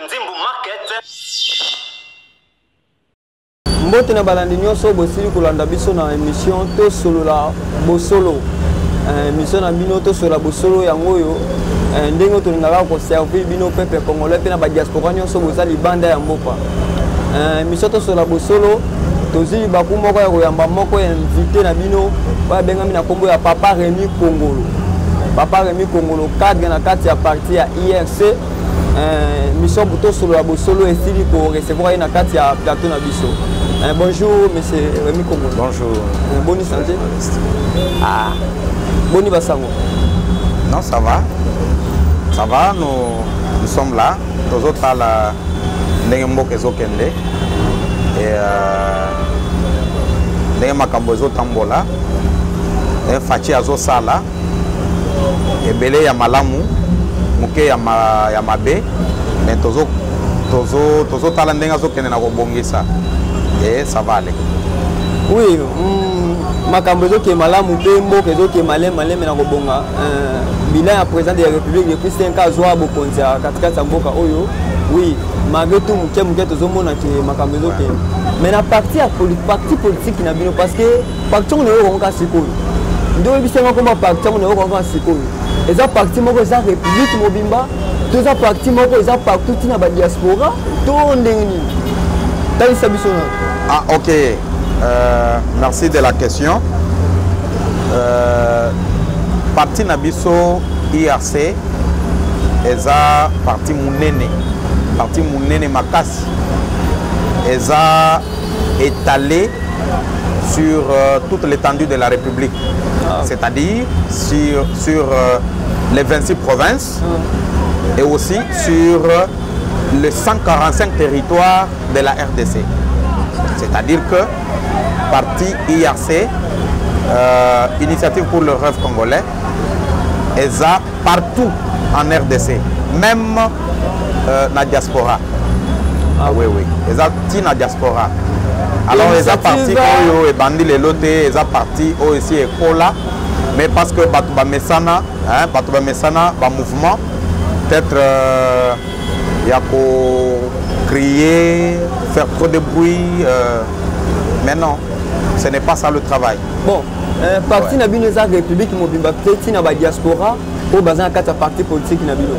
Nzimbu Market. Mbote na balandi nyonso bosili kolanda biso na émission to solo la bosolo. Émission na bino to solo la bosolo yango yo ndenge tolingaka ko servir bino peuple congolais pe na ba diaspora nyonso bozali banda ya mboka. Émission to solo la bosolo tozili baku moko ya koyamba moko ya invité na bino ba benga mina kombo ya Papa Rémi Kongolo. Papa Rémi Kongolo cadre na kati ya parti ya IRC. Mission to solo la bosolo esili ko recevoir na kati ya plateau na biso. Bonjour, monsieur Rémi Kongolo. Bonjour. Bonne santé. Ah, bonne basango. Non, ça va. Ça va, nous sommes là. Tous autres à la Nengembo Kezokende. Et Nengemakambo Tambola. Et Fachi Azo Sala. Et Belé Yamalamu. Muke Yamabe. Mais tous autres à la Nengazokende na Robongisa. Et ça va aller. Oui, Makambozo qui est malade, Moukembo, qui est malade, na Robonga. Bilan à président de la République depuis 5 ans, Zoa Bokonza, Katika Samboka Oyo. Oui, malgré tout, Moukembo, Tozomona qui est Makambozo qui est. Mais la partie politique qui n'a bien parce que parti on est au Ronga Sikoy. Nous devons bien comment parti on est au Ronga Sikoy. Et ça parti moi ça République Mobimba, tout ça parti moi ça partout dans la diaspora, tout on est. Ah, ok. Merci de la question. Parti Nabiso IRC, Eza parti Mounene Makasi, Eza étalé sur toute l'étendue de la République, c'est-à-dire sur les 26 provinces et aussi sur les 145 territoires de la RDC. C'est-à-dire que parti IRC, Initiative pour le rêve congolais, est partout en RDC, même dans la diaspora. Ah oui, oui, ils sont dans la diaspora. Alors, ils sont partis au Bandi les lotés, ils sont partis aussi et Kola, mais parce que Batouba Messana, mouvement, peut-être il y a qu'à crier, faire trop de bruit, mais non, ce n'est pas ça le travail. Bon, parti na bino za République Mobimba peut-être na ba diaspora au bazan kata parti politique na bino.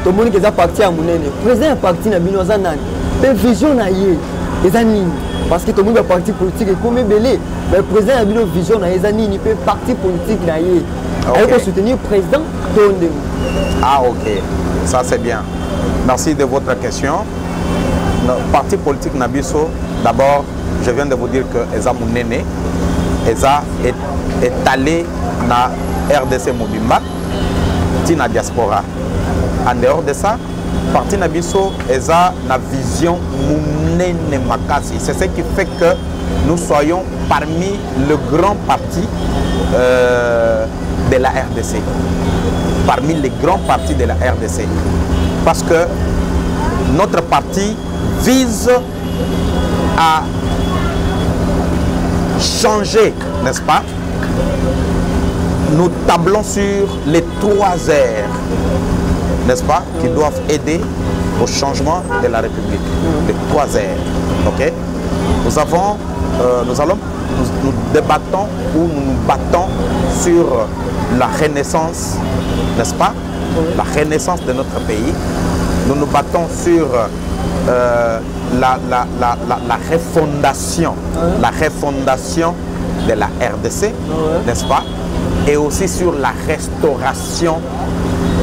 To moni que za parti à munene. Président parti na bino za nani. Pe vision na yé. Eza nini? Parce que to moni ba parti politique est comme belé. Mais président na bino vision na eza nini pe parti politique na yé. Il faut soutenir président Tondé. Ah OK. Ça c'est bien. Merci de votre question. Le parti politique Nabiso, d'abord, je viens de vous dire que Eza Mounene, Eza est allé dans RDC Mobimba, Tina Diaspora. En dehors de ça, parti Nabiso, Eza na vision Mounene Makasi. C'est ce qui fait que nous soyons parmi le grand parti de la RDC. Parmi les grands partis de la RDC. Parce que notre parti vise à changer, n'est-ce pas? Nous tablons sur les 3 R, n'est-ce pas? Qui doivent aider au changement de la République. Les 3 R. Ok? Nous débattons ou nous nous battons sur la renaissance, n'est-ce pas? La renaissance de notre pays. Nous nous battons sur la refondation, la refondation de la RDC, n'est-ce pas? Et aussi sur la restauration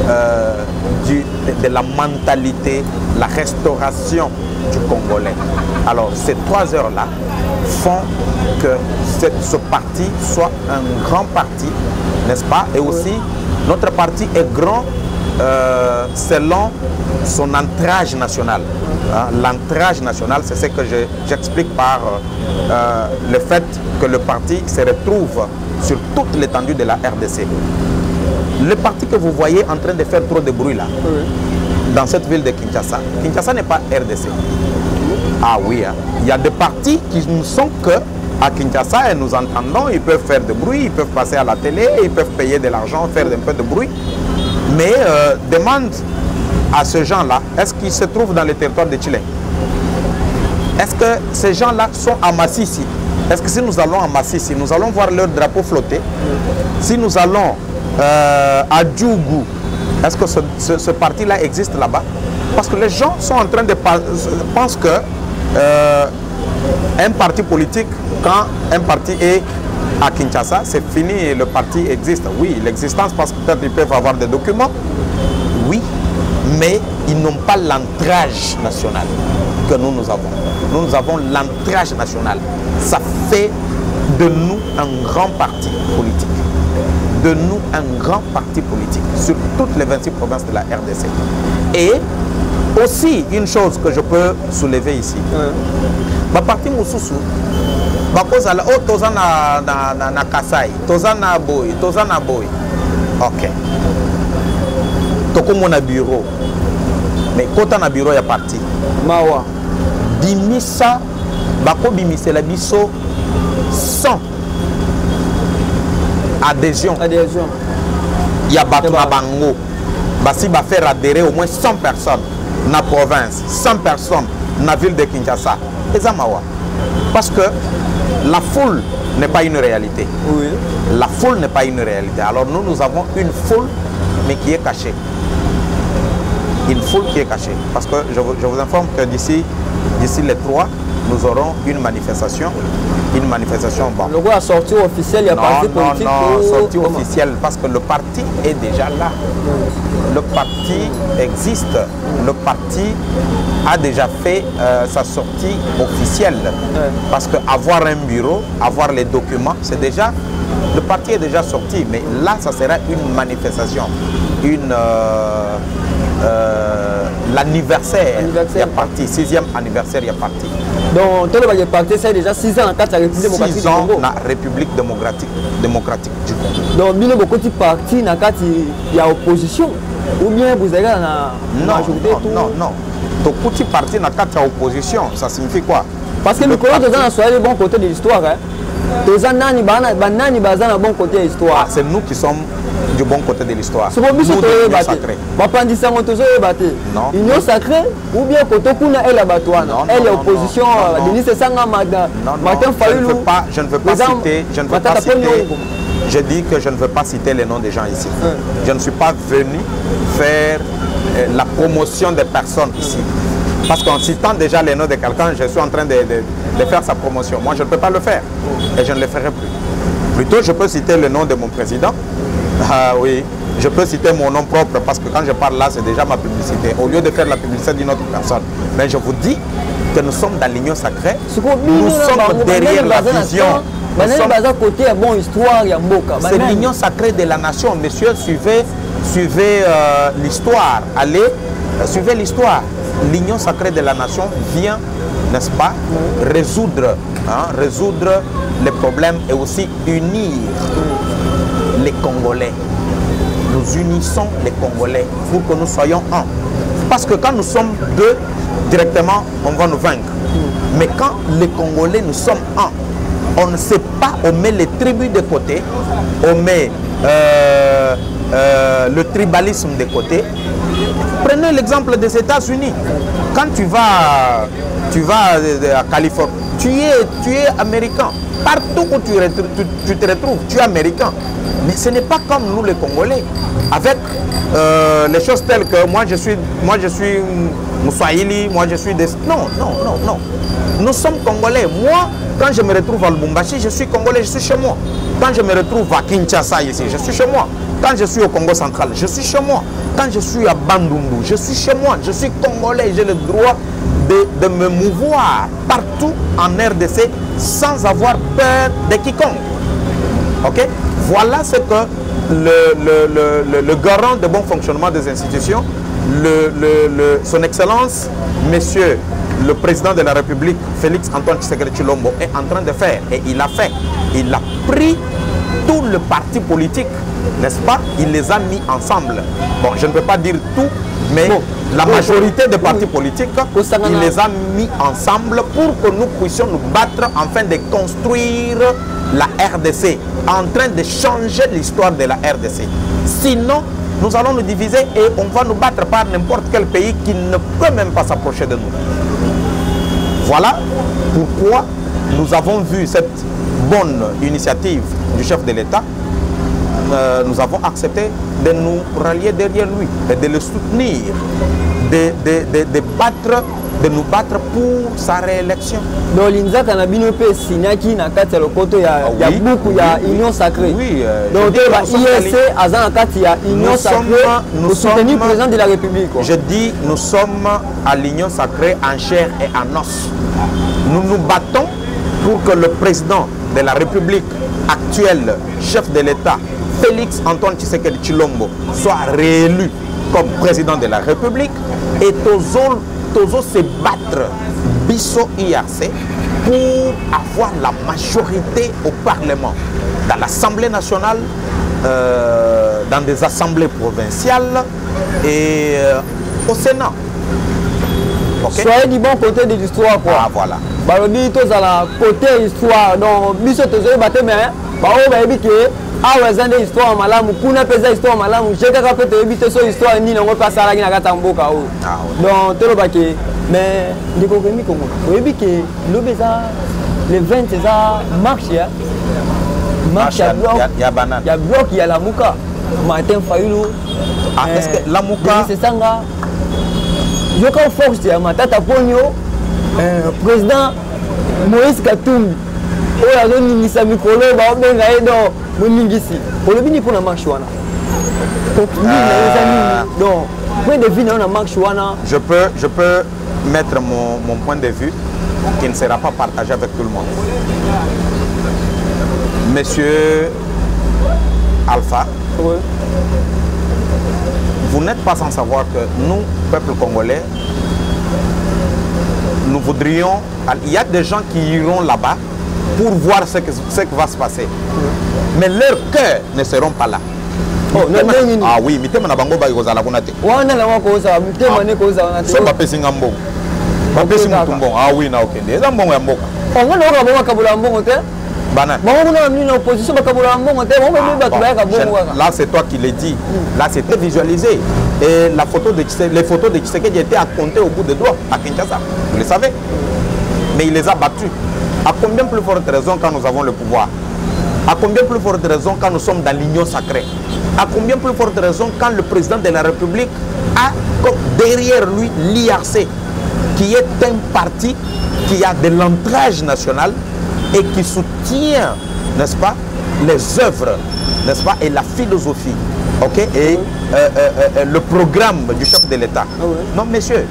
de la mentalité, la restauration du Congolais. Alors ces 3 heures-là font que ce parti soit un grand parti, n'est-ce pas? Et aussi notre parti est grand selon son ancrage national. L'ancrage national, c'est ce que j'explique par le fait que le parti se retrouve sur toute l'étendue de la RDC. Le parti que vous voyez en train de faire trop de bruit là, dans cette ville de Kinshasa, Kinshasa n'est pas RDC. Ah oui, hein. Il y a des partis qui ne sont que à Kinshasa et nous entendons, ils peuvent faire de bruit, ils peuvent passer à la télé, ils peuvent payer de l'argent, faire un peu de bruit. Mais demande à ces gens-là, est-ce qu'ils se trouvent dans le territoire de Chile? Est-ce que ces gens-là sont à Massissi? Est-ce que si nous allons à Massissi, nous allons voir leur drapeau flotter? Si nous allons à Djougou, est-ce que ce parti-là existe là-bas? Parce que les gens sont en train de penser que un parti politique, quand un parti est à Kinshasa, c'est fini et le parti existe. Oui, l'existence, parce que peut-être ils peuvent avoir des documents, oui, mais ils n'ont pas l'ancrage national que nous avons. Nous avons l'ancrage national. Ça fait de nous un grand parti politique. De nous un grand parti politique sur toutes les 26 provinces de la RDC. Et aussi, une chose que je peux soulever ici, ma parti Moussousou, bakozala o toza na Kasai, toza na Boy, toza na Boy. Ok. Toko mona bureau. Mais kota na bureau ya parti. Mawa. Bimisa bako bimisela biso 100 adhésion. Adhésion. Il y a bato na bango. Basi ba faire adhérer au moins 100 personnes na province, 100 personnes na ville de Kinshasa. Ezamawa. Parce que la foule n'est pas une réalité. Oui. La foule n'est pas une réalité. Alors nous avons une foule, mais qui est cachée. Une foule qui est cachée. Parce que je vous informe que d'ici les 3, nous aurons une manifestation. Une manifestation. Bon. Le roi a sorti officiel, il y a parti politique. Non, sortie officielle, parce que le parti est déjà là. Le parti existe. Le parti a déjà fait sa sortie officielle. Parce qu'avoir un bureau, avoir les documents, c'est déjà... Le parti est déjà sorti, mais là, ça sera une manifestation. L'anniversaire, il y a parti. 6e anniversaire, il y a parti. Donc, tout le parti, c'est déjà 6 ans dans la République démocratique 6 ans dans la République démocratique du Congo. Donc, il y a beaucoup de partis dans il y a opposition. Ou bien vous avez la majorité? Non. Tout petit parti dans la opposition, ça signifie quoi? Parce que le Congo est le bon côté de l'histoire. Bon côté de l'histoire. C'est nous qui sommes du bon côté de l'histoire. C'est pour l'union sacrée. Non. Union sacrée ou bien Kotokuna est la batoine. Elle est opposition. Je ne veux pas citer. Je dis que je ne veux pas citer les noms des gens ici. Je ne suis pas venu faire la promotion des personnes ici. Parce qu'en citant déjà les noms de quelqu'un, je suis en train de faire sa promotion. Moi, je ne peux pas le faire. Et je ne le ferai plus. Plutôt, je peux citer le nom de mon président. Ah oui, je peux citer mon nom propre parce que quand je parle là, c'est déjà ma publicité. Au lieu de faire la publicité d'une autre personne. Mais je vous dis que nous sommes dans l'union sacrée. Nous sommes derrière la vision. C'est l'union sacrée de la nation. Monsieur, suivez l'histoire. Allez, suivez l'histoire. L'union sacrée de la nation vient, n'est-ce pas, résoudre les problèmes et aussi unir les Congolais. Nous unissons les Congolais pour que nous soyons un. Parce que quand nous sommes deux, directement, on va nous vaincre. Mais quand les Congolais, nous sommes un, on ne sait pas, on met les tribus de côté, on met le tribalisme de côté. Prenez l'exemple des États-Unis. Quand tu vas à Californie, tu es américain. Partout où tu te retrouves, tu es américain. Mais ce n'est pas comme nous les Congolais. Avec les choses telles que moi je suis Moussouahili, moi je suis des... Non. Nous sommes Congolais. Moi, quand je me retrouve à Lubumbashi, je suis Congolais, je suis chez moi. Quand je me retrouve à Kinshasa ici, je suis chez moi. Quand je suis au Congo central, je suis chez moi. Quand je suis à Bandundu, je suis chez moi. Je suis Congolais, j'ai le droit de me mouvoir partout en RDC sans avoir peur de quiconque. Ok? Voilà ce que le garant de bon fonctionnement des institutions, son Excellence, Monsieur le Président de la République, Félix Antoine Tshisekedi Tshilombo, est en train de faire. Et il a fait. Il a pris tout le parti politique, n'est-ce pas? Il les a mis ensemble. Bon, je ne peux pas dire tout, mais la majorité des partis politiques, il les a mis ensemble pour que nous puissions nous battre afin de construire la RDC, en train de changer l'histoire de la RDC. Sinon, nous allons nous diviser et on va nous battre par n'importe quel pays qui ne peut même pas s'approcher de nous. Voilà pourquoi nous avons vu cette bonne initiative du chef de l'État. Nous avons accepté de nous rallier derrière lui et de le soutenir, de nous battre pour sa réélection. Donc l'Inzaka na bino pe sinaki na kati ya lokoto ya buku ya Union Sacrée. Oui, donc IEC aza na kati ya Union Sacrée pour soutenir le président de la République. Je dis nous sommes à l'Union Sacrée en chair et en os. Nous nous battons pour que le président de la République actuel, chef de l'État, Félix Antoine Tshisekedi Tshilombo, soit réélu comme président de la République et Tozo se battre Bisso IRC pour avoir la majorité au Parlement, dans l'Assemblée nationale, dans des assemblées provinciales et au Sénat. Okay? Soyez du bon côté de l'histoire. Ah, voilà. Balobi tous à la côté histoire. Donc, Bisso Tozo battre mais awezande histoire malamu kuna pesa histoire malamu cheka ka pete ebite so histoire ni ngo pasa la na kata mboka o donc tolo bake mais ndiko kemi kongo oyebi ke lobeza le 20 za marche ya banane ya bloc ya la muka Martin Fayulu est-ce que la muka c'est sanga yoka force ya matata ponyo président Moïse Katumbi oyo azoningisa mikolo baobenga ye do moningisi olobi ni mpona marche wana donc point de vue na marche wana je peux mettre mon point de vue qui ne sera pas partagé avec tout le monde. Monsieur Alpha, oui. Vous n'êtes pas sans savoir que nous, peuple congolais, nous voudrions... Il y a des gens qui iront là-bas pour voir ce qui va se passer. Mais leurs cœurs ne seront pas là. Oh, ah oui, mais tu as bango ba kozala kuna te. Wana na wako za mitema ne koza na te. So ba pesi ngambo. Ba pesi mutumbo. Ah oui na okende. Eza mbongo ya mboka. Ongo na ko ba kabula mbongo te. Bana. Bango kuna mini na opposition ba kabula mbongo te. Bango ba ba ka bongo. Là c'est toi qui le dis. Là c'est très visualisé. Et la photo de les photos de Tshisekedi étaient à compter au bout des doigts à Kinshasa. Vous le savez. Mais il les a battus. À combien plus forte raison quand nous avons le pouvoir? À combien plus forte raison quand nous sommes dans l'union sacrée? À combien plus forte raison quand le président de la République a derrière lui l'IRC, qui est un parti qui a de l'ancrage national et qui soutient, n'est-ce pas, les œuvres, n'est-ce pas, et la philosophie, ok, et le programme du chef de l'État. Ah ouais. Non, messieurs,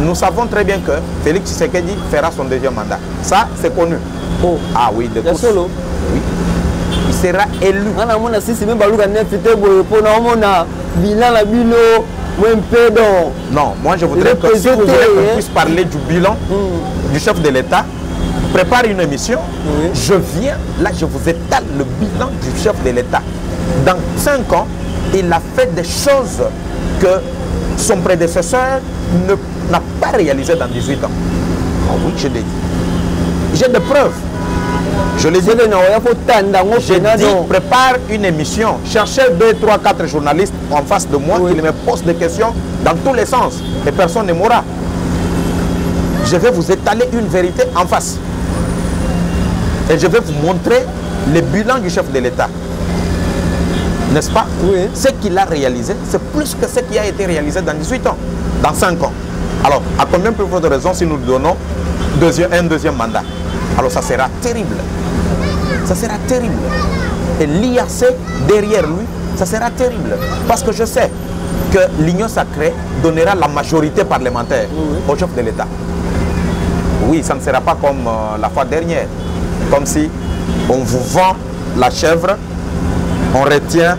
nous savons très bien que Félix Tshisekedi fera son deuxième mandat. Ça, c'est connu. Oh. Ah oui, de tous. Solo. Oui. Il sera élu. Non, moi je voudrais que si vous voulez qu'on puisse parler du bilan du chef de l'État, prépare une émission. Oui. Je viens, là je vous étale le bilan du chef de l'État. Dans 5 ans, il a fait des choses que son prédécesseur n'a pas réalisées dans 18 ans. Oh oui, je l'ai dit. J'ai des preuves. Je l'ai dit. J'ai dit, prépare une émission. Cherchez 2, 3, 4 journalistes en face de moi qui me posent des questions dans tous les sens. Et personne ne m'aura. Je vais vous étaler une vérité en face. Et je vais vous montrer le bilan du chef de l'État. N'est-ce pas? Oui. Ce qu'il a réalisé, c'est plus que ce qui a été réalisé dans 18 ans, dans 5 ans. Alors, à combien plus forte raison si nous lui donnons un deuxième mandat? Alors, ça sera terrible. Ça sera terrible. Et l'IRC, derrière lui, ça sera terrible. Parce que je sais que l'Union sacrée donnera la majorité parlementaire au chef de l'État. Oui, ça ne sera pas comme la fois dernière. Comme si on vous vend la chèvre, on retient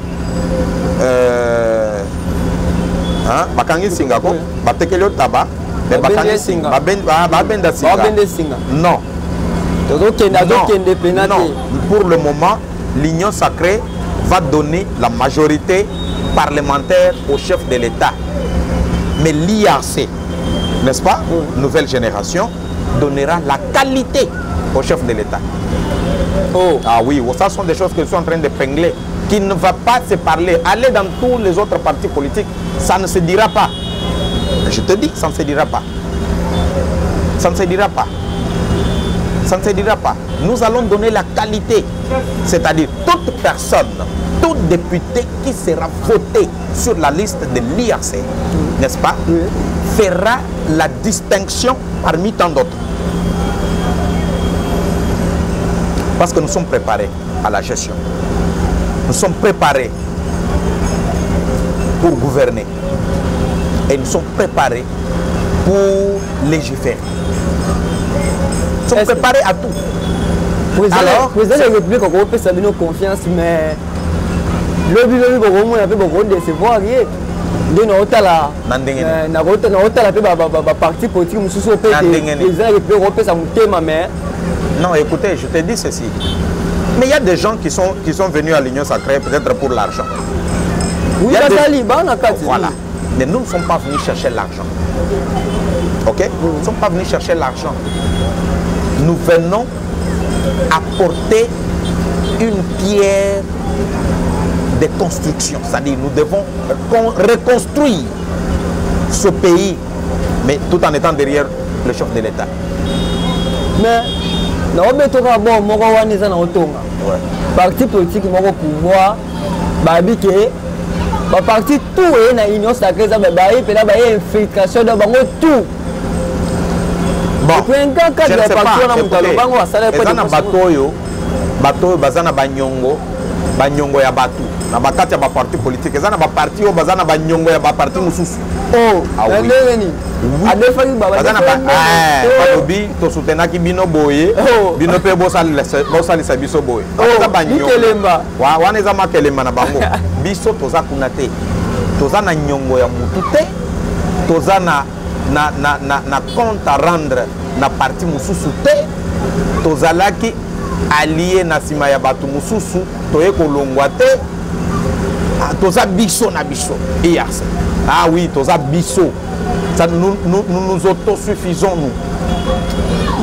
bakangi singa ko batekeli taba mais bakangi singa babenda singa non. Non, pour le moment l'union sacrée va donner la majorité parlementaire au chef de l'État, mais l'IRC, n'est-ce pas, nouvelle génération, donnera la qualité au chef de l'État. Oh. Ah oui, ça sont des choses que je suis en train de pingler, qui ne va pas se parler, aller dans tous les autres partis politiques, ça ne se dira pas. Je te dis, ça ne se dira pas. Ça ne se dira pas. Ça ne se dira pas. Nous allons donner la qualité. C'est-à-dire, toute personne, tout député qui sera voté sur la liste de l'IRC, n'est-ce pas, fera la distinction parmi tant d'autres. Parce que nous sommes préparés à la gestion. Nous sommes préparés pour gouverner. Et nous sommes préparés pour légiférer. Nous sommes préparés à tout. Alors, vous avez la République, on peut savoir nos confiance, mais le but, on peut décevoir. De notre parti politique, nous sommes non, écoutez, je te dis ceci. Mais il y a des gens qui sont venus à l'Union sacrée peut-être pour l'argent. Oui, voilà. Mais nous ne sommes pas venus chercher l'argent. Ok? Nous ne sommes pas venus chercher l'argent. Nous venons apporter une pierre de construction. C'est-à-dire nous devons reconstruire ce pays, mais tout en étant derrière le chef de l'État. Mais parti politique, pouvoir, parti tout est dans l'Union sacrée, infiltration dans tout. Bon, je ne sais pas, bateau bazana banyongo ya batu na bakati ya ba parti politique ezana ba parti o bazana banyongo ya ba parti mususu oh oui bazana ba balobi to soutenaki bino boye bino pe bosalisa biso boye baza banyongo wa wana eza makelemba na bango biso toza kuna te toza na nyongo ya mutu te toza na compte à rendre na parti mususu te tozalaki allié na sima ya batu mususu toye kolongwa te toza biso na biso IRC. Ah oui, toza biso. Ça, nous autosuffisons nous.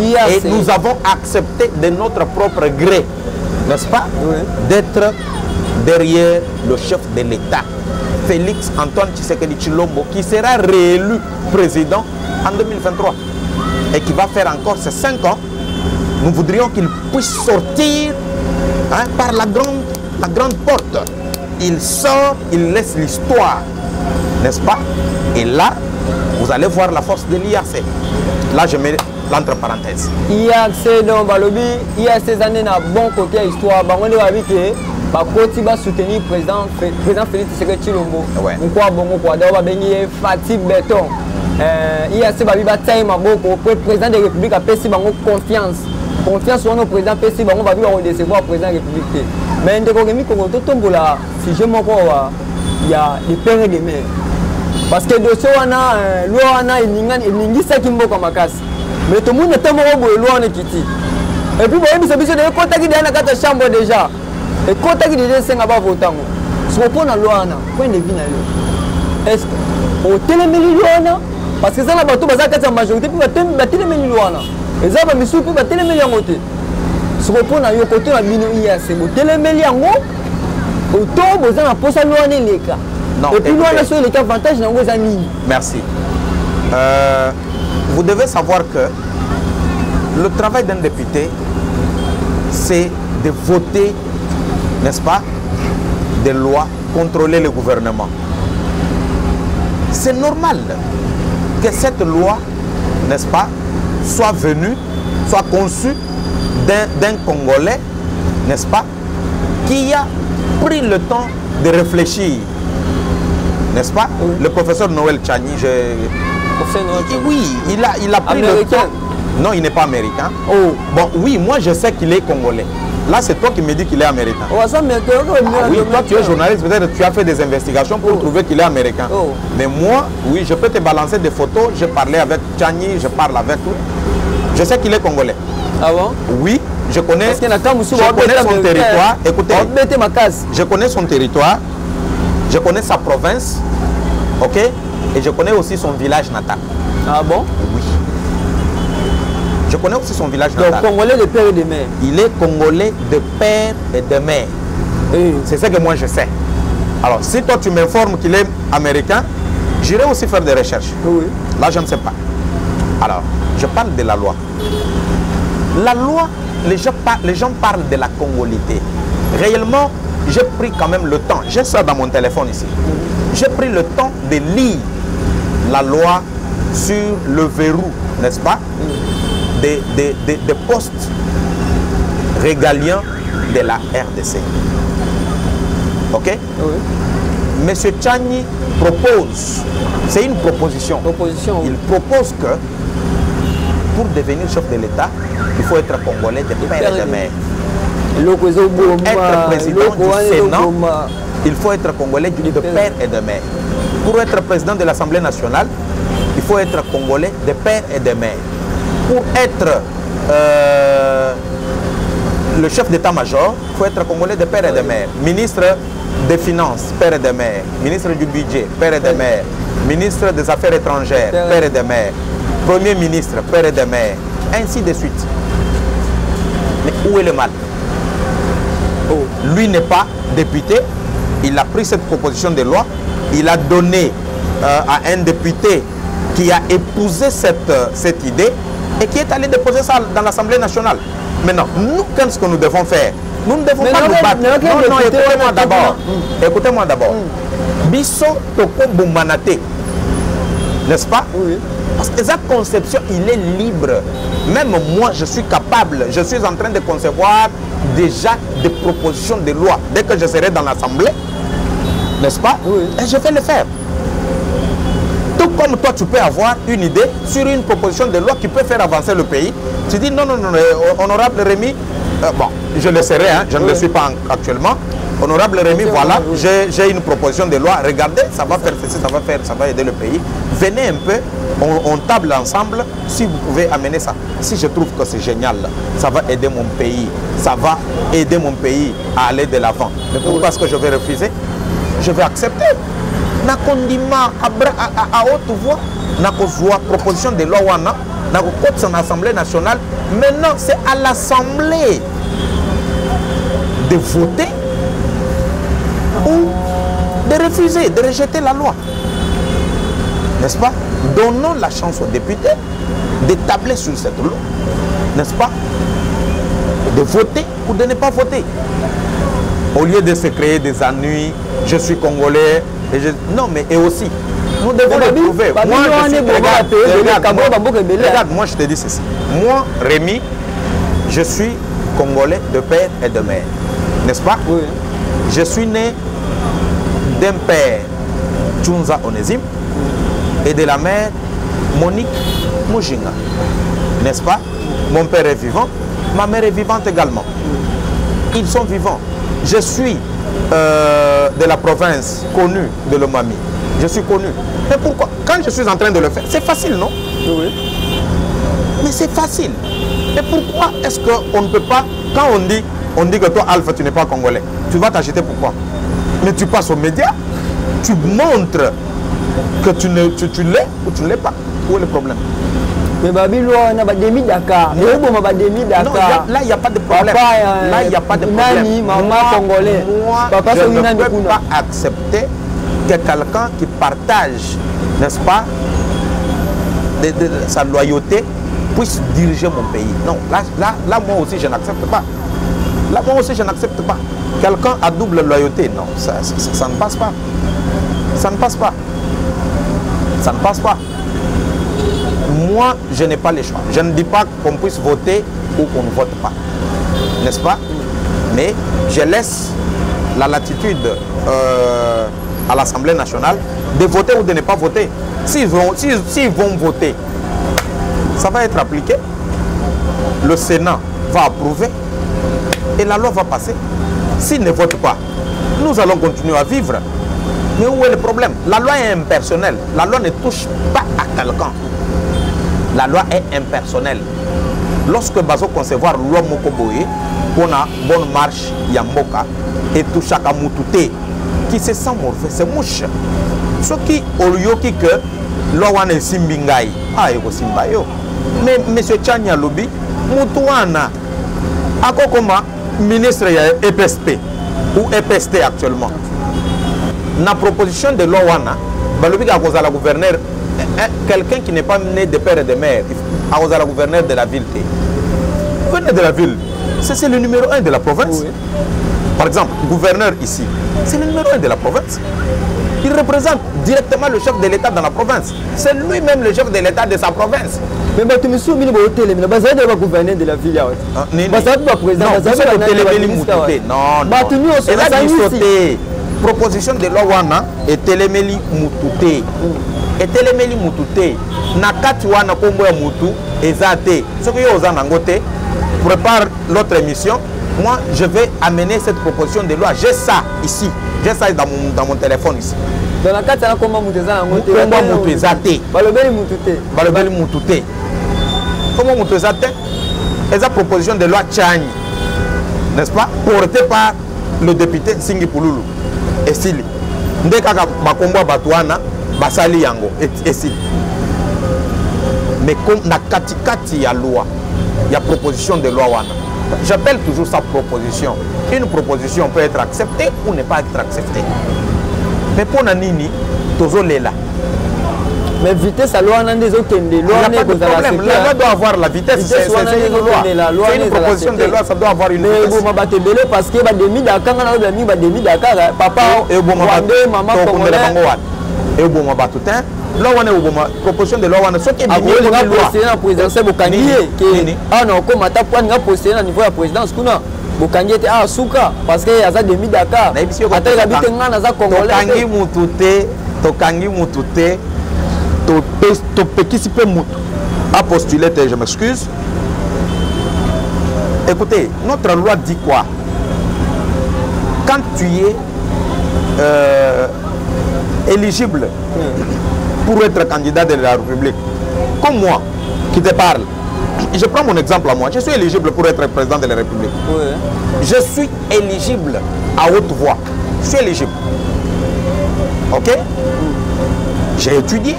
Et nous avons accepté de notre propre gré, n'est-ce pas, d'être derrière le chef de l'État, Félix Antoine Tshisekedi Tshilombo, qui sera réélu président en 2023 et qui va faire encore ces 5 ans. Nous voudrions qu'il puisse sortir par la grande porte. Il sort, il laisse l'histoire, n'est-ce pas? Et là, vous allez voir la force de l'IRC. Là, je mets l'entre parenthèses. IRC, donc, il y a ces années, dans bon côté histoire. On va soutenir le président Félix Tshisekedi Tshilombo. Fatih Béton. IRC va le président de la République a perçu confiance. Confiance sur nos présidents PSI, on va décevoir le président de la République. Mais si je m'en crois, il y a des pères et des mères. Parce que de ce qu'on a, il y a ça qui me comme casse. Mais tout le monde est tellement loin de Kiti. Et puis, vous avez besoin de contacter dans la chambre déjà. Et contacter des 5 avant votant. Si on prend la loi, point de vue. Est-ce que au télémélion, parce que ça, la bateau, la majorité, puis la télémélion. Et ça va me souffrir pour télémélion côté. Si on prend le côté de la minoria, c'est le télémélion. Au tombe, vous avez posé loin les cas. Et puis, loin sur les cas avantages dans vos amis. Merci. Vous devez savoir que le travail d'un député, c'est de voter, n'est-ce pas, des lois, contrôler le gouvernement. C'est normal que cette loi, n'est-ce pas, soit venue, soit conçue d'un Congolais, n'est-ce pas, qui a pris le temps de réfléchir, n'est-ce pas? Oui. Le professeur Noël Tchani, oui, il a pris le temps. Non, il n'est pas américain. Oh. Bon, oui, moi je sais qu'il est congolais. Là, c'est toi qui me dis qu'il est américain. Oh, ça, oui, toi tu es journaliste, peut-être tu as fait des investigations pour trouver qu'il est américain. Oh. Mais moi, oui, je peux te balancer des photos. J'ai parlé avec Tchani, je parle avec lui. Je sais qu'il est congolais. Ah bon? Oui, je connais son territoire. Écoutez, je connais son territoire, je connais sa province, ok? Et je connais aussi son village natal. Ah bon? Oui. Je connais aussi son village natal. Donc, congolais de père et de mère. Il est congolais de père et de mère. C'est ce que moi je sais. Alors, si toi tu m'informes qu'il est américain, j'irai aussi faire des recherches. Oui. Là, je ne sais pas. Alors, je parle de la loi. La loi, les gens parlent de la congolité. Réellement, j'ai pris quand même le temps. J'ai ça dans mon téléphone ici. J'ai pris le temps de lire la loi sur le verrou, n'est-ce pas, des postes régaliens de la RDC. Ok? Oui. Monsieur Tchani propose, c'est une proposition. Il propose que pour devenir chef de l'État, il faut être congolais de père et de mère. Être président du Sénat, il faut être congolais de père et de mère. Pour être président de l'Assemblée nationale, il faut être congolais de père et de mère. Pour être le chef d'état-major, il faut être congolais de père et de mère. Ministre des Finances, père et de mère. Ministre du Budget, père et de mère. Ministre des Affaires étrangères, père et de mère. Premier ministre, père et de mère. Ainsi de suite. Mais où est le mal? Lui n'est pas député. Il a pris cette proposition de loi. Il a donné à un député qui a épousé cette idée et qui est allé déposer ça dans l'Assemblée nationale. Maintenant, nous, qu'est-ce que nous devons faire? Nous ne devons pas nous battre. Non, écoutez-moi d'abord. Écoutez-moi d'abord. Bisso toko bombanate. N'est-ce pas? Oui. Parce que sa conception, il est libre. Même moi, je suis capable. Je suis en train de concevoir déjà des propositions de loi. Dès que je serai dans l'Assemblée, n'est-ce pas? Oui. Et je vais le faire. Tout comme toi, tu peux avoir une idée sur une proposition de loi qui peut faire avancer le pays. Tu dis non, non, non, honorable Rémi, bon, je le serai, hein, je ne le suis pas actuellement. Honorable Rémi, voilà, j'ai une proposition de loi. Regardez, ça va faire ceci, ça va aider le pays. Venez un peu, on table ensemble si vous pouvez amener ça. Si je trouve que c'est génial, ça va aider mon pays. Ça va aider mon pays à aller de l'avant. Mais pourquoi est-ce que je vais refuser? Je vais accepter. Nakondima à haute voix, nakozwa proposition de loi wana, nakokot son Assemblée nationale. Maintenant, c'est à l'Assemblée de voter ou de refuser, de rejeter la loi. N'est-ce pas? Donnons la chance aux députés de tabler sur cette loi. N'est-ce pas? De voter ou de ne pas voter. Au lieu de se créer des ennuis, je suis congolais. Et non, mais et aussi, nous devons le prouver. Regarde, moi je te dis ceci. Moi, Rémi, je suis congolais de père et de mère. N'est-ce pas? Oui. Je suis né d'un père, Tchunza Onésime, et de la mère, Monique Mujinga. N'est-ce pas? Mon père est vivant, ma mère est vivante également. Ils sont vivants. Je suis de la province connue de Lomami. Je suis connu. Mais pourquoi? Quand je suis en train de le faire, c'est facile, non? Oui. Mais c'est facile. Et pourquoi est-ce qu'on ne peut pas, quand on dit que toi, Alpha, tu n'es pas congolais, tu vas t'acheter pourquoi? Mais tu passes aux médias, tu montres que tu l'es ou tu ne l'es pas. Où est le problème? Mais Babylone, on a des Dakar. Non, là, il n'y a pas de problème. Là, il n'y a pas de problème. Maman congolais. Papa, je ne peux pas accepter que quelqu'un qui partage, n'est-ce pas, de sa loyauté, puisse diriger mon pays. Non, là moi aussi, je n'accepte pas. Là, moi aussi, je n'accepte pas. Quelqu'un à double loyauté, non, ça ne passe pas. Ça ne passe pas. Ça ne passe pas. Moi, je n'ai pas le choix. Je ne dis pas qu'on puisse voter ou qu'on ne vote pas. N'est-ce pas? Mais je laisse la latitude à l'Assemblée nationale de voter ou de ne pas voter. S'ils vont voter, ça va être appliqué. Le Sénat va approuver et la loi va passer. S'ils ne votent pas, nous allons continuer à vivre. Mais où est le problème? La loi est impersonnelle. La loi ne touche pas à quelqu'un. La loi est impersonnelle. Lorsque Bazo concevoir loi Mokoboye, pour la bonne marche Yamboka et tout chacun moutouté, qui se sent mauvais, c'est mouche. Ce qui, au lieu que loi wane simbingai, ah yoko simbayo. Mais M. Tchani Alobi, Moutouana, Akokoma, ministre ya EPSP, ou EPST actuellement. La proposition de loi wana, balobi à cause de la gouverneur, quelqu'un qui n'est pas né de père et de mère, à cause de la gouverneur de la ville. Gouverneur de la ville, c'est le numéro 1 de la province. Oui. Par exemple, gouverneur ici, c'est le numéro 1 de la province. Il représente directement le chef de l'État dans la province. C'est lui-même le chef de l'État de sa province. Mais tu me souviens de le gouverneur de la ville. Non, proposition de loi wana et telemeli mutute. Et telemeli mutute. Nakati wana kombo ya mutu ezate. Ce que yo ozana ngote prépare l'autre émission. Moi, je vais amener cette proposition de loi. J'ai ça ici. J'ai ça dans mon téléphone ici. Dans la carte, comment vous Comment vous et sa proposition de loi Tchani, n'est-ce pas, portée par le député Singi Pouloulou. Et Sili. Ndeka Bakombo Batouana, Basali Yango. Et Sili. Mais comme na katikati ya loi, il y a proposition de loi wana. J'appelle toujours ça proposition. Une proposition peut être acceptée ou ne pas être acceptée. Mais pour Nanini, toujours là. Mais vitesse à loi, il n'y a pas de problème. La loi doit avoir la vitesse. C'est une loi. C'est une proposition de loi, ça doit avoir une vitesse. Mais parce que papa, maman, là on est proposition de loi on a ce qui est la présidence Bokangi ah non comme ata point nga poster na niveau ya présidence kuna Bokangi était ah souka parce que ya za demi Dakar ata la bite nga na za congolais Tokangi mutute to participer mutu à postuler je m'excuse. Écoutez, notre loi dit quoi? Quand tu es éligible pour être candidat de la République, comme moi qui te parle, je prends mon exemple à moi, je suis éligible pour être président de la République. Oui. Je suis éligible à haute voix. Je suis éligible. Ok? J'ai étudié.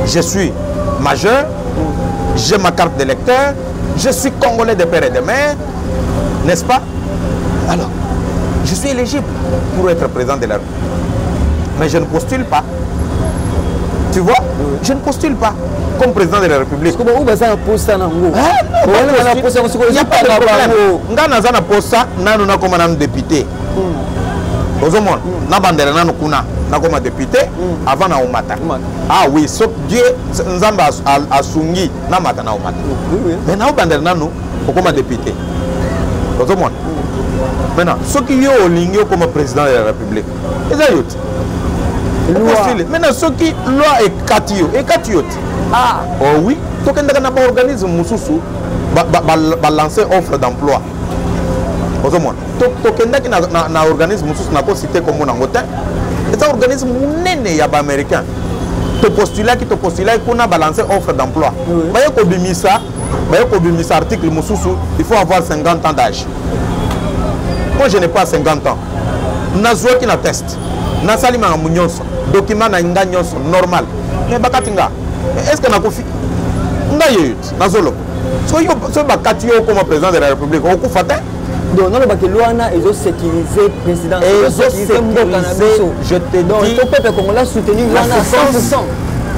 Je suis majeur. J'ai ma carte d'électeur. Je suis congolais de père et de mère. N'est-ce pas? Alors, je suis éligible pour être président de la République. Mais je ne postule pas. Tu vois, je ne postule pas comme président de la République. Il n'y a pas de problème. Nous avons comme député. Nous avons comme député avant na umata. Ah oui, sauf Dieu nzamba asungi na mata na umata. Mais na bandel nanu comme député. Maintenant, ceux qui ont ligné comme président de la République, ils ont maintenant, ceux qui loi est katio. Ah, oh oui, tout le monde a organisé un lancer offre d'emploi. Tout le monde a organisé un cité comme un hôtel. C'est un organisme américain. Tu postules qu'on a balancé offre d'emploi. Article, il faut avoir 50 ans d'âge. Moi, je n'ai pas 50 ans. Nazo qui n'atteste. Nasalima Mounions, document na normal. Mais Bakatinga, est-ce qu'on a confié? Nazolo. Ce Bakatio comme président de la République, on a fait. Donc, non, le loi ils ont sécurisé le président. Je te dis,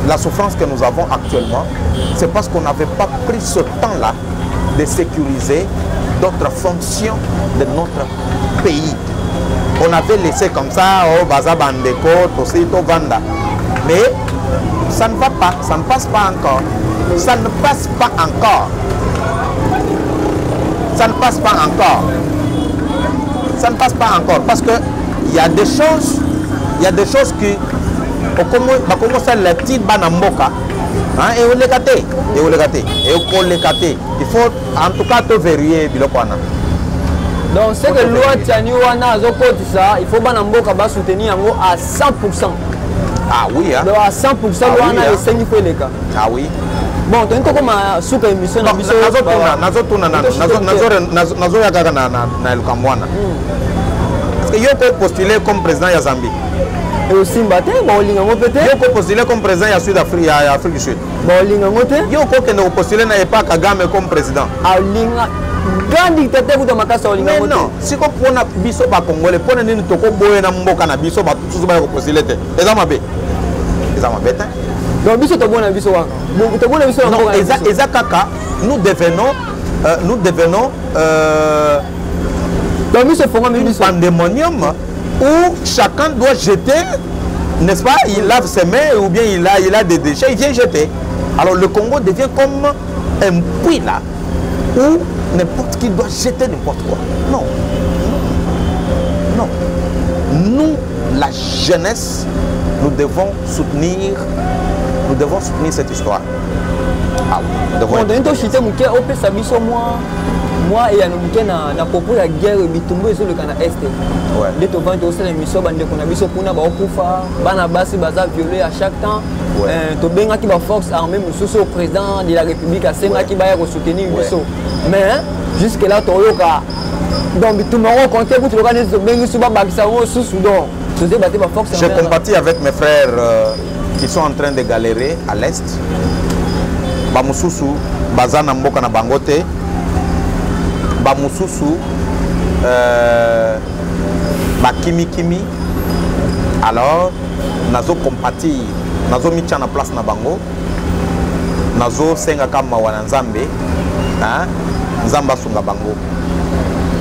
la souffrance que nous avons actuellement, c'est parce qu'on n'avait pas pris ce temps-là de sécuriser d'autres fonctions de notre pays. On avait laissé comme ça, oh, Baza Bandeko, Tosito Vanda. Mais ça ne va pas, ça ne passe pas encore. Ça ne passe pas encore. Ça ne passe pas encore. Ça ne passe pas encore. Parce qu'il y a des choses, qui, on commence à les petites banamboka. Et on les gâte. Il faut en tout cas te verrouiller Bilokwana. Donc c'est que loi Tiani Wana Zokotisa, il faut banamboka ba soutenir à 100%. Ah oui, hein? Donc à 100% Wana et 5 les cas. Ah oui. Bon, tu as comme souka émission na biso nazo ya kaka na Lukamwana. Parce que yo peut postuler comme président ya Zambie. Et aussi Mbate, bon linga peut-être. Yo peut postuler comme président ya Sud-Afrique, ya Afrique du Sud. Bon linga moté. Yo peut que nous postuler na pas Kagame comme président. Ah linga grand dictateur kuta makasa olinga mais non siko pona biso ba congolais pona nini toko boye na mboka na biso ba tusu ba ko possibilité eza mabe te donc biso to bona biso wanga bon to bona biso non eza kaka nous devenons donc biso fonga mais biso pandémonium où chacun doit jeter, n'est-ce pas, il lave ses mains ou bien il a des déchets, il vient jeter. Alors le Congo devient comme un puits là, où n'importe qui doit jeter n'importe quoi. Non. Nous, la jeunesse, nous devons soutenir cette histoire. Ah oui, moi et Anomuke na propos la guerre bitumbo ezo le kana est de to vendre aussi les missions bande qu'on a biso kuna ba okufa bana basi baza violé à chaque temps to benga ki ba force armée mususu au président de la République a senga ki ba ya ko soutenir biso mais jusque là to yoka donc bitumbo on compter pour to kana to benga su ba bakisa o susu donc to ze battre ba force. Je compatis avec mes frères qui sont en train de galérer à l'est ba mususu bazana mboka na bangote Bamususu Bakimi alors nazo compatir nazo mitya na place na bango nazo senga kama wana nzambe hein nzamba sunga bango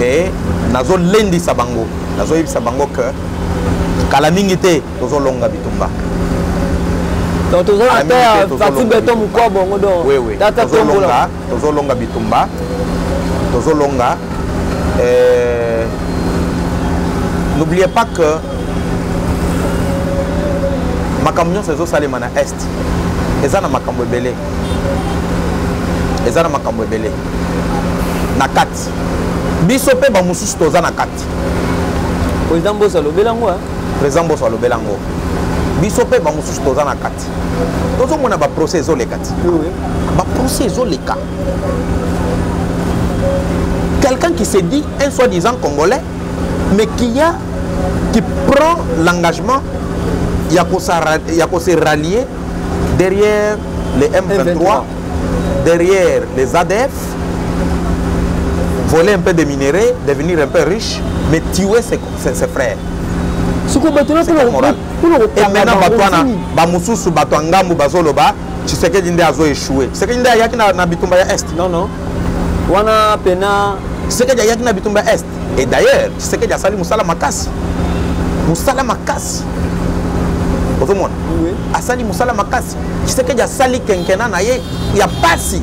et nazo lendisa bango nazo yebisa bango que kala mingi te tozo longa bitumba donc tozo ata fati beton mukwa bongo donc oui tozo longa bitumba Tozolonga. N'oubliez pas que ma camion c'est au Salimana Est. Ezana makambo belé. Ezana makambo belé. Na 4. Bisope ba mususu toza na 4. Président Bossa Lobelango hein. Président Bossa Lobelango. Bisope ba mususu toza na 4. Tozo mona ba procès zo les 4. Oui. Ba procès zo les 4. Quelqu'un qui se dit un soi-disant congolais, mais qui prend l'engagement, il y a qu'à se rallier derrière les M23, derrière les ADF, voler un peu de minerais, devenir un peu riche, mais tuer ses frères. Et maintenant, Bamususu, Batouangamou, Bazoloba, tu sais que Dinde a échoué. Tu sais que Dinde a yaki na bitumba ya Est. Non. Wana pena. Tu sais que Dinde a yaki na bitumba Est. Et d'ailleurs, tu sais que Dinde a sali Moussala Makasi. Moussala Makasi. Autre monde. Oui. Asali Moussala Makasi. Tu sais que Dinde a sali Kenkena na ye. Il y a pas si.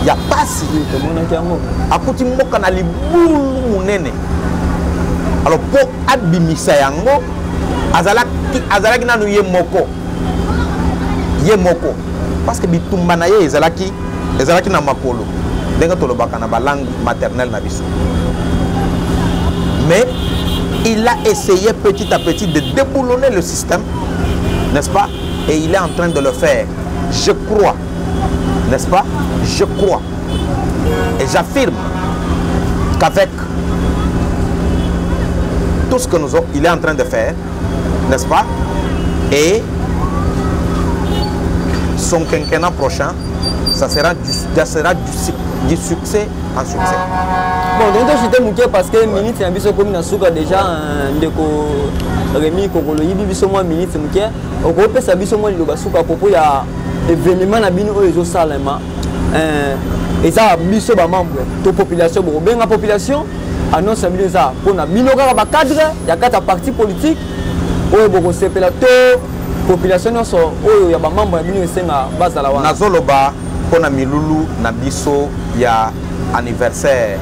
Il y a pas si. Akuti mboka na libulu munene. Alors pour abimisa yango azalaki nanu ye moko parce que bitumba na ye ezalaki na makolo ndenge tolobaka na langue maternelle na biso, mais il a essayé petit à petit de déboulonner le système, n'est-ce pas, et il est en train de le faire. Je crois, n'est-ce pas, je crois et j'affirme qu'avec tout ce que il est en train de faire, n'est-ce pas, et son quinquennat prochain, ça sera du succès en succès. Bon, donc je suis mouqué parce que minute c'est un biso comme Nasuka déjà ndeko Rémi Kokolo yibi biso moi minute mouqué au groupe ça biso moi le basuka à propos il y a événement na bino oyo salema et ça biso ba membre to population bo benga population annonce bino ça pour na bino ka ba cadre ya kata parti politique oyo boko sepela to population nyonso oyo ya ba membre bino esenga bazala wana nazoloba pona milulu na biso ya anniversaire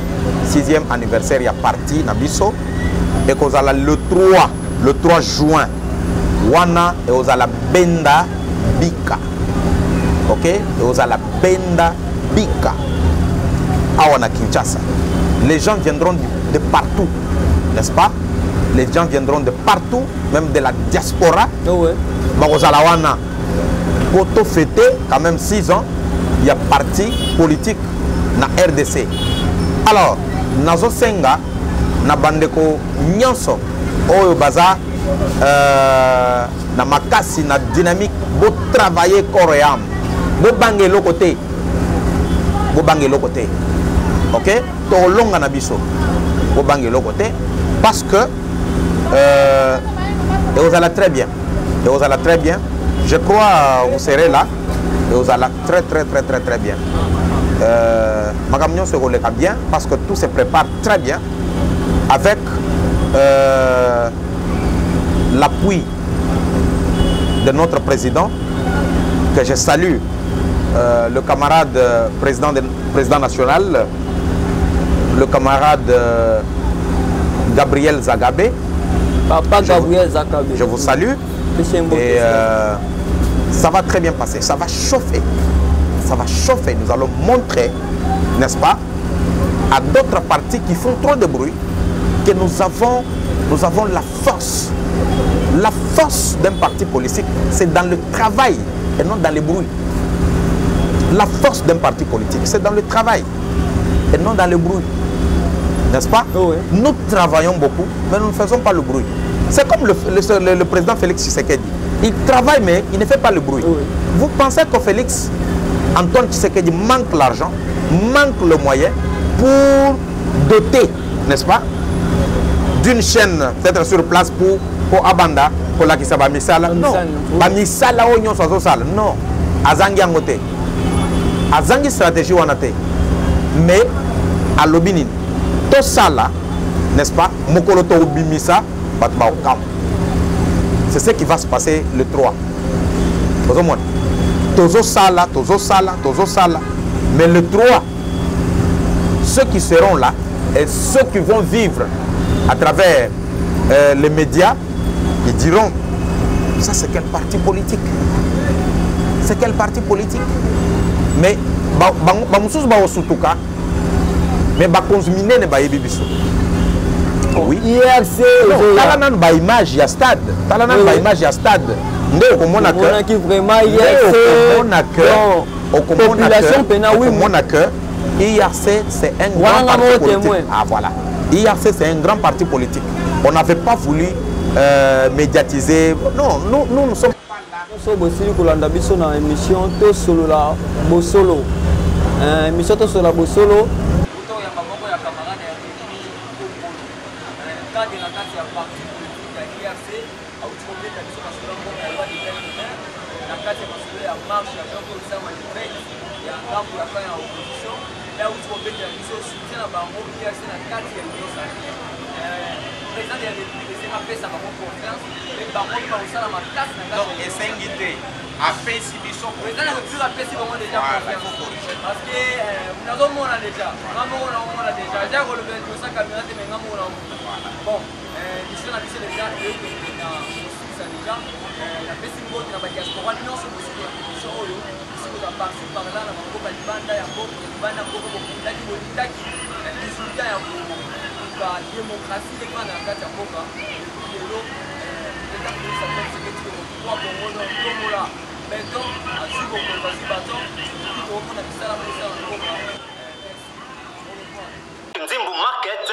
6e anniversaire ya parti na biso et kozala le 3 juin wana et ozala benda bika, OK, et ozala benda bika awana Kinshasa. Les gens viendront de partout, n'est-ce pas? Les gens viendront de partout, même de la diaspora. Oh ouais. Wana pour te fêter quand même 6 ans, il y a parti politique na RDC. Alors, nazo senga na bandeko nyonso oyo baza na makasi na dynamique bo travailler corps et âme. Bo bangé l'autre côté. ok, tolonga na biso au bangelo côté parce que et vous allez très bien, et vous allez très bien. Je crois vous serez là et vous allez très bien. Ma camion se relève bien parce que tout se prépare très bien avec l'appui de notre président que je salue, le camarade président national, le camarade Gabriel Zagabé. Papa Gabriel Zagabé. Je vous salue. Et ça va très bien passer. Ça va chauffer. Ça va chauffer. Nous allons montrer, n'est-ce pas, à d'autres partis qui font trop de bruit que nous avons la force. La force d'un parti politique, c'est dans le travail et non dans le bruit. La force d'un parti politique, c'est dans le travail et non dans le bruit. N'est-ce pas? Oui. Nous travaillons beaucoup, mais nous ne faisons pas le bruit. C'est comme le président Félix Tshisekedi. Il travaille, mais il ne fait pas le bruit. Oui. Vous pensez que Félix Antoine Tshisekedi manque l'argent, manque le moyen pour doter, n'est-ce pas, d'une chaîne peut-être sur place pour Abanda, pour la Kisaba Misala? Non. Misala ou Nyon Sozo Sal? Non. Azangi Angote. Azangi stratégie Wanate. Mais à l'Obinin, tout ça là, n'est-ce pas, Mokoloto Obimisa, c'est ce qui va se passer le 3. Tozo Sala. Mais le 3, ceux qui seront là et ceux qui vont vivre à travers les médias, ils diront, ça c'est quel parti politique? C'est quel parti politique? Mais mais consominer ne ba yebibiso. Oui. Talanan ba image ya stade. Talanan ba image ya stade. Ndé okomona que vraiment population pena oui mon que IRC c'est un grand parti politique. Ah voilà. IRC c'est un grand parti politique. On n'avait pas voulu médiatiser. Non, nous sommes pas là. Nous sommes dans l'émission Tosolo la Bosolo. Émission Tosolo la Bosolo. Nzimbu Market.